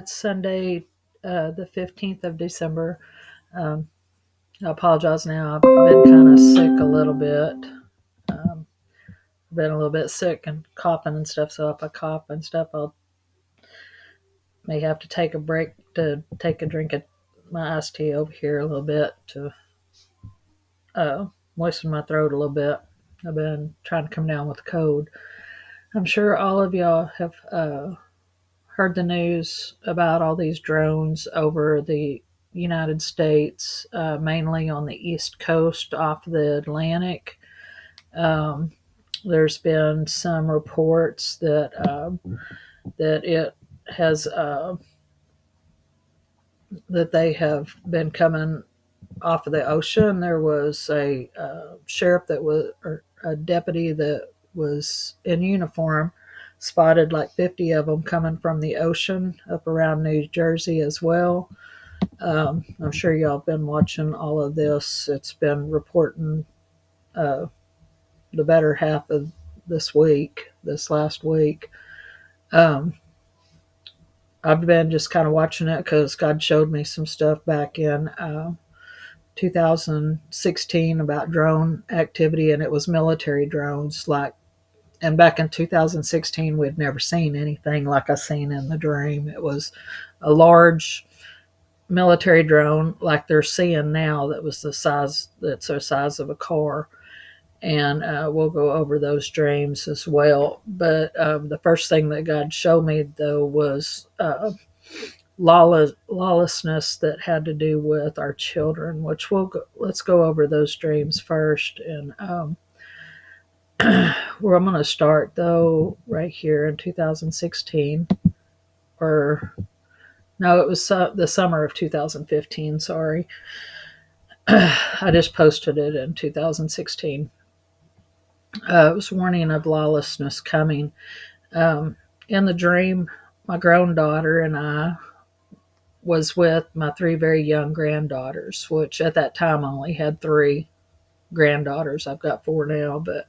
It's Sunday, the 15th of December. Um, I apologize now. I've been kind of sick a little bit. Um, been a little bit sick and coughing and stuff. So if I cough and stuff, I'll may have to take a break to take a drink of my iced tea over here a little bit to moisten my throat a little bit. I've been trying to come down with a cold. I'm sure all of y'all have heard the news about all these drones over the United States, mainly on the East Coast off the Atlantic. Um, there's been some reports that it has that they have been coming off of the ocean. There was a sheriff that was, or a deputy that was in uniform, spotted like 50 of them coming from the ocean up around New Jersey as well. I'm sure y'all have been watching all of this. It's been reporting uh, the better half of this last week. Um, I've been just kind of watching it because God showed me some stuff back in 2016 about drone activity, and it was military drones. And back in 2016, we'd never seen anything like I seen in the dream. It was a large military drone like they're seeing now that was that's the size of a car. And we'll go over those dreams as well. But the first thing that God showed me, though, was lawlessness that had to do with our children, which let's go over those dreams first. And where I'm going to start, though, right here in 2016, or no, it was the summer of 2015, sorry. I just posted it in 2016. It was warning of lawlessness coming. In the dream, my grown daughter and I was with my three very young granddaughters, which at that time I only had three granddaughters. I've got four now, but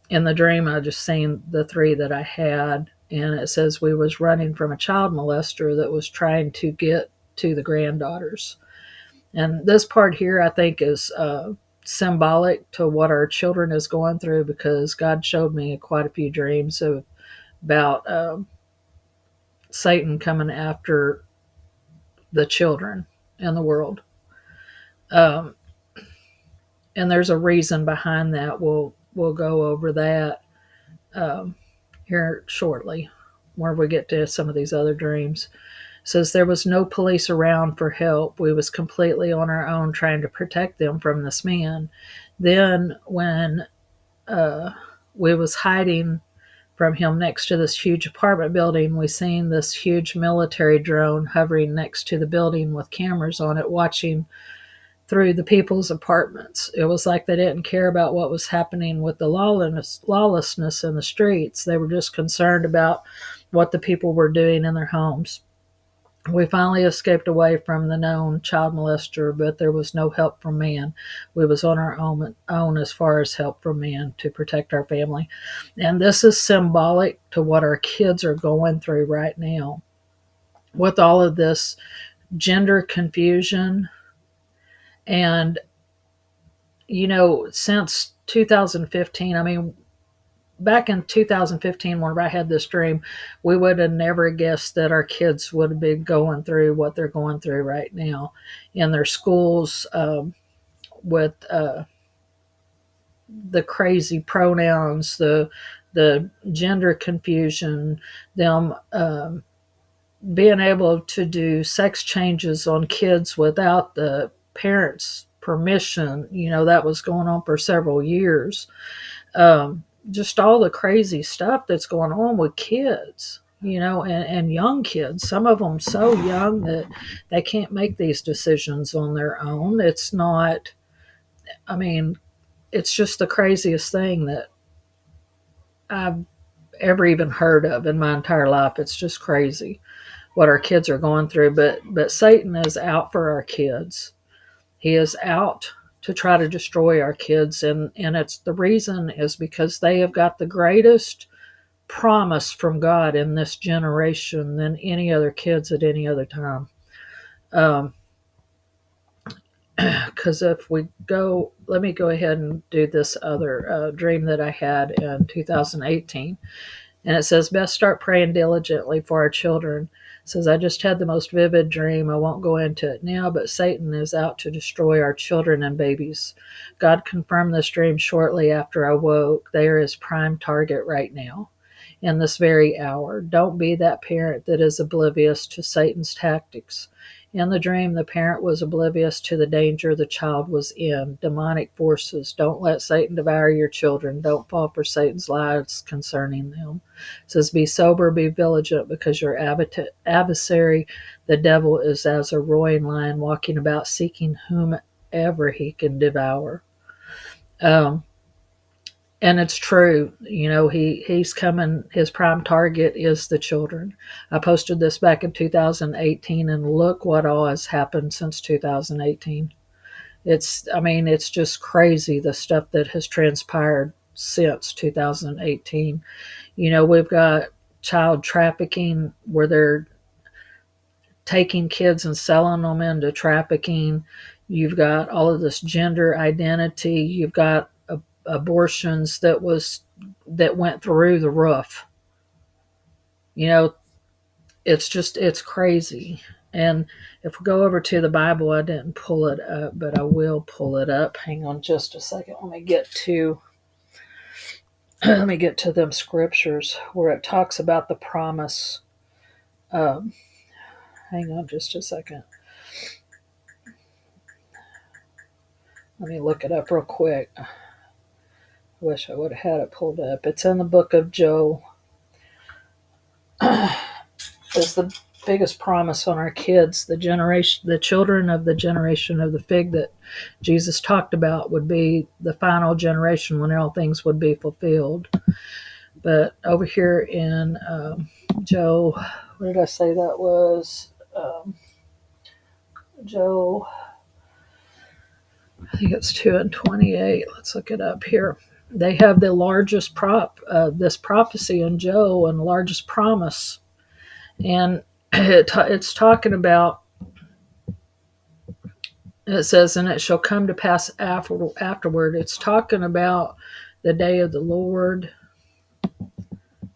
in the dream I just seen the three that I had, and it says we was running from a child molester that was trying to get to the granddaughters. And this part here I think is symbolic to what our children is going through, because God showed me quite a few dreams about Satan coming after the children in the world. Um, and there's a reason behind that. We'll go over that um, here shortly, where we get to some of these other dreams. It says there was no police around for help. We was completely on our own trying to protect them from this man. Then when we was hiding from him next to this huge apartment building, we seen this huge military drone hovering next to the building with cameras on it, watching through the people's apartments. It was like they didn't care about what was happening with the lawlessness in the streets. They were just concerned about what the people were doing in their homes. We finally escaped away from the known child molester, but there was no help from man. We was on our own as far as help from man to protect our family. And this is symbolic to what our kids are going through right now. With all of this gender confusion, and since 2015, I mean, back in 2015, when I had this dream, we would have never guessed that our kids would have been going through what they're going through right now in their schools, with the crazy pronouns, the gender confusion, them being able to do sex changes on kids without the parents' permission. That was going on for several years. Just all the crazy stuff that's going on with kids, and young kids. Some of them so young that they can't make these decisions on their own. It's not, I mean, it's just the craziest thing that I've ever even heard of in my entire life. It's just crazy what our kids are going through. But Satan is out for our kids. He is out to try to destroy our kids, and it's the reason is because they have got the greatest promise from God in this generation than any other kids at any other time. Because if we go, let me go ahead and do this other dream that I had in 2018. And it says, best start praying diligently for our children. It says, I just had the most vivid dream. I won't go into it now, but Satan is out to destroy our children and babies. God confirmed this dream shortly after I woke. They are his prime target right now, in this very hour. Don't be that parent that is oblivious to Satan's tactics. In the dream, the parent was oblivious to the danger the child was in. Demonic forces. Don't let Satan devour your children. Don't fall for Satan's lies concerning them. It says, be sober, be vigilant, because your adversary, the devil, is as a roaring lion walking about seeking whomever he can devour. And it's true, he's coming. His prime target is the children. I posted this back in 2018, and look what all has happened since 2018. It's just crazy, the stuff that has transpired since 2018. We've got child trafficking, where they're taking kids and selling them into trafficking. You've got all of this gender identity. You've got abortions that went through the roof. It's crazy. And if we go over to the Bible, I didn't pull it up, but I will pull it up. Hang on just a second. Let me get to them scriptures where it talks about the promise. Hang on just a second. Let me look it up real quick. I wish I would have had it pulled up. It's in the book of Joel. It's the biggest promise on our kids. The children of the generation of the fig that Jesus talked about would be the final generation when all things would be fulfilled. But over here in Joel, what did I say that was? Joel, I think it's 2:28. Let's look it up here. They have the largest this prophecy in Joel, and the largest promise. And it's talking about, it says, and it shall come to pass afterward. It's talking about the day of the Lord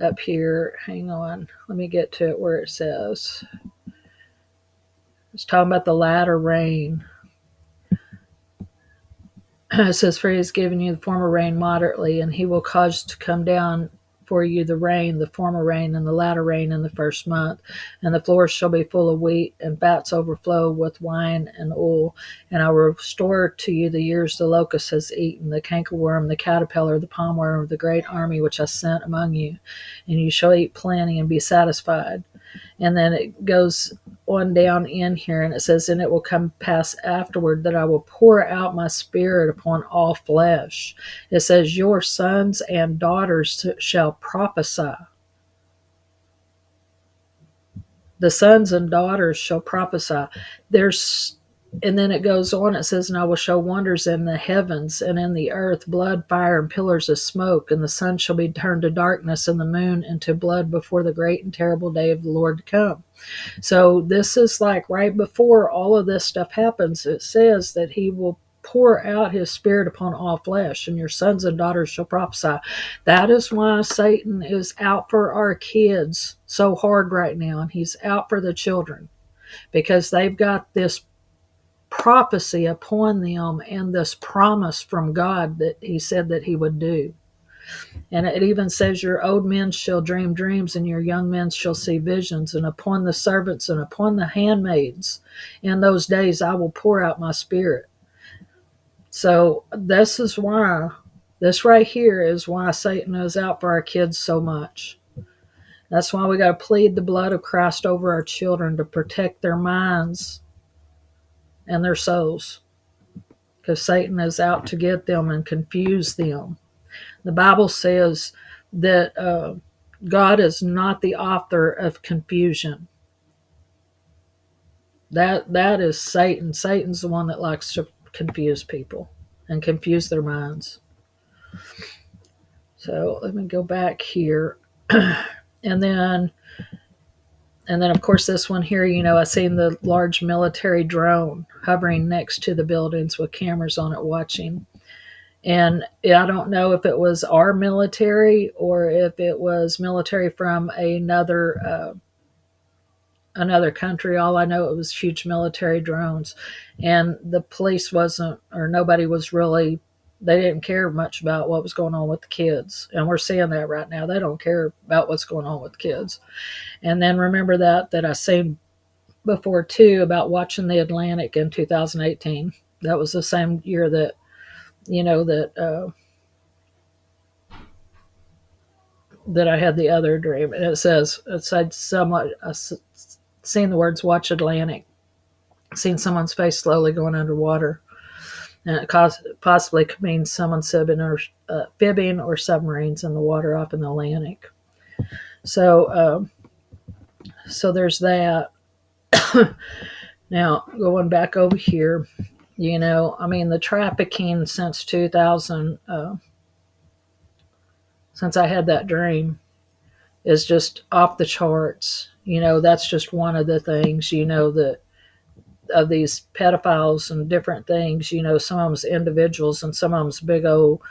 up here. Hang on. Let me get to it where it says. It's talking about the latter rain. It says, for he has given you the former rain moderately, and he will cause to come down for you the rain, the former rain, and the latter rain in the first month. And the floors shall be full of wheat, and vats overflow with wine and oil. And I will restore to you the years the locust has eaten, the cankerworm, the caterpillar, the palmworm, the great army which I sent among you. And you shall eat plenty and be satisfied. And then it goes on down in here, and it says, and it will come pass afterward that I will pour out my spirit upon all flesh. It says, your sons and daughters shall prophesy. The sons and daughters shall prophesy. And then it goes on, it says, and I will show wonders in the heavens and in the earth, blood, fire, and pillars of smoke, and the sun shall be turned to darkness and the moon into blood before the great and terrible day of the Lord to come. So this is like right before all of this stuff happens. It says that he will pour out his spirit upon all flesh, and your sons and daughters shall prophesy. That is why Satan is out for our kids so hard right now, and he's out for the children, because they've got this prophecy upon them and this promise from God that he said that he would do. And it even says, your old men shall dream dreams, and your young men shall see visions, and upon the servants and upon the handmaids in those days I will pour out my spirit. So this right here is why Satan is out for our kids so much. That's why we got to plead the blood of Christ over our children to protect their minds and their souls, because Satan is out to get them and confuse them. The Bible says that God is not the author of confusion. That is Satan. Satan's the one that likes to confuse people and confuse their minds. So let me go back here. And then of course this one here, I seen the large military drone hovering next to the buildings with cameras on it watching. And I don't know if it was our military or if it was military from another country. All I know, it was huge military drones, and the police wasn't, or nobody was really. They didn't care much about what was going on with the kids, and we're seeing that right now. They don't care about what's going on with kids. And then remember that I said before too about watching the Atlantic in 2018. That was the same year that that I had the other dream, and it said somewhat. Seen the words "Watch Atlantic." Seen someone's face slowly going underwater, and it possibly could mean someone fibbing or submarines in the water off in the Atlantic. So, so there's that. Now going back over here, the trafficking since 2000, since I had that dream, is just off the charts. That's just one of the things. That of these pedophiles and different things. Some of them's individuals and some of them's big old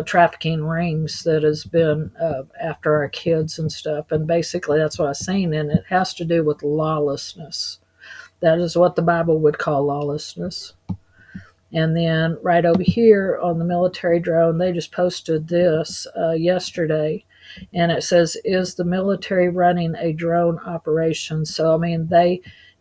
trafficking rings that has been after our kids and stuff. And basically, that's what I've seen, and it has to do with lawlessness. That is what the Bible would call lawlessness. And then right over here on the military drone, they just posted this yesterday, and it says, "Is the military running a drone operation?" So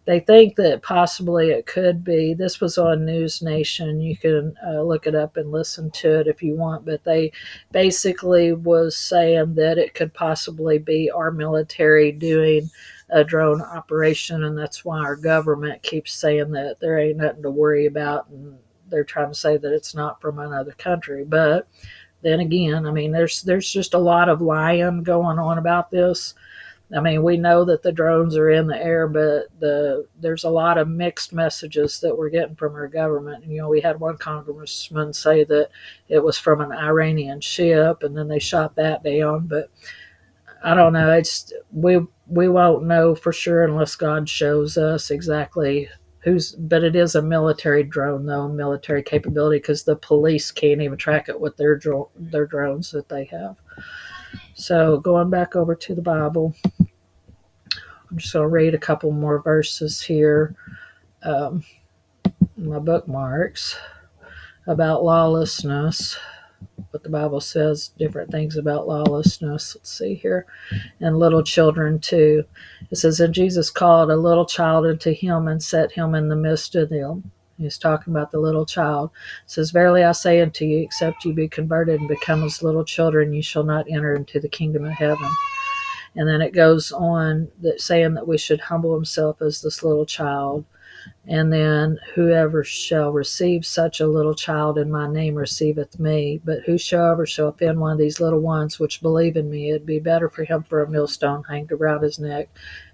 they think that possibly it could be. This was on News Nation. You can look it up and listen to it if you want. But they basically was saying that it could possibly be our military doing a drone operation, and that's why our government keeps saying that there ain't nothing to worry about, and they're trying to say that it's not from another country. But then again, there's just a lot of lying going on about this. We know that the drones are in the air, but there's a lot of mixed messages that we're getting from our government. We had one congressman say that it was from an Iranian ship, and then they shot that down. But I don't know. We won't know for sure unless God shows us exactly who's. But it is a military drone, though, military capability, because the police can't even track it with their drones that they have. So going back over to the Bible, I'm just going to read a couple more verses here. My bookmarks about lawlessness. What the Bible says, different things about lawlessness. Let's see here. And little children too. It says, "And Jesus called a little child unto him and set him in the midst of them." He's talking about the little child. It says, "Verily I say unto you, except you be converted and become as little children, you shall not enter into the kingdom of heaven." And then it goes on that saying that we should humble himself as this little child. And then, "Whoever shall receive such a little child in my name receiveth me. But whosoever shall offend one of these little ones which believe in me, it'd be better for him for a millstone hanged around his neck,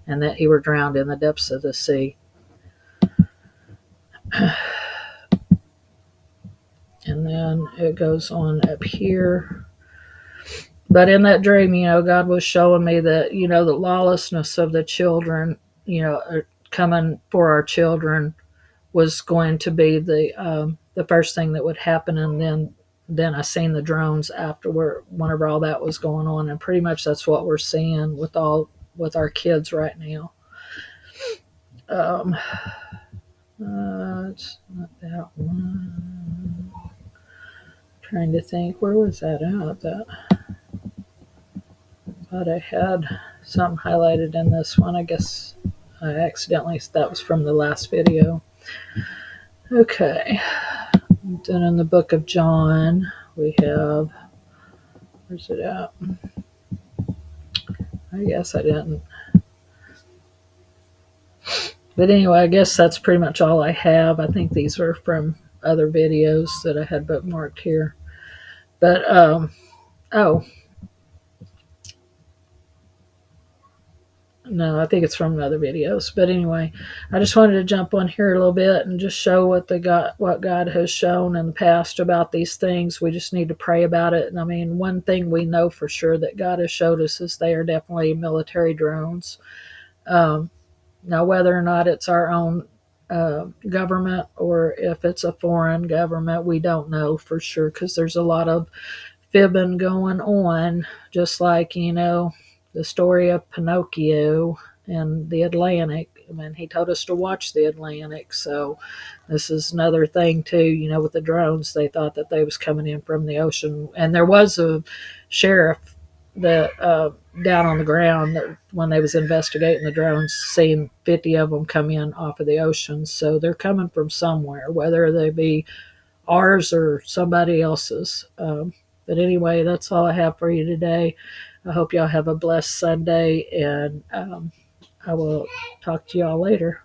and that he were drowned in the depths of the sea." And then it goes on up here. But in that dream, God was showing me that, the lawlessness of the children, coming for our children was going to be the first thing that would happen. And then I seen the drones afterward, whenever all that was going on. And pretty much that's what we're seeing with our kids right now. It's not that one. Trying to think, where was that at? Thought I had something highlighted in this one. I guess I accidentally, that was from the last video. Okay. Then in the book of John, we have, where's it at? I guess I didn't. But anyway, I guess that's pretty much all I have. I think these were from other videos that I had bookmarked here. But, No, I think it's from other videos. But anyway, I just wanted to jump on here a little bit and just show what God has shown in the past about these things. We just need to pray about it. And I mean, one thing we know for sure that God has showed us is they are definitely military drones. Um, Now, whether or not it's our own government or if it's a foreign government, we don't know for sure because there's a lot of fibbing going on, just like, the story of Pinocchio and the Atlantic. I mean, he told us to watch the Atlantic. So this is another thing too, with the drones. They thought that they was coming in from the ocean. And there was a sheriff that down on the ground that when they was investigating the drones, seeing 50 of them come in off of the ocean. So they're coming from somewhere, whether they be ours or somebody else's. But anyway, that's all I have for you today. I hope y'all have a blessed Sunday, and I will talk to y'all later.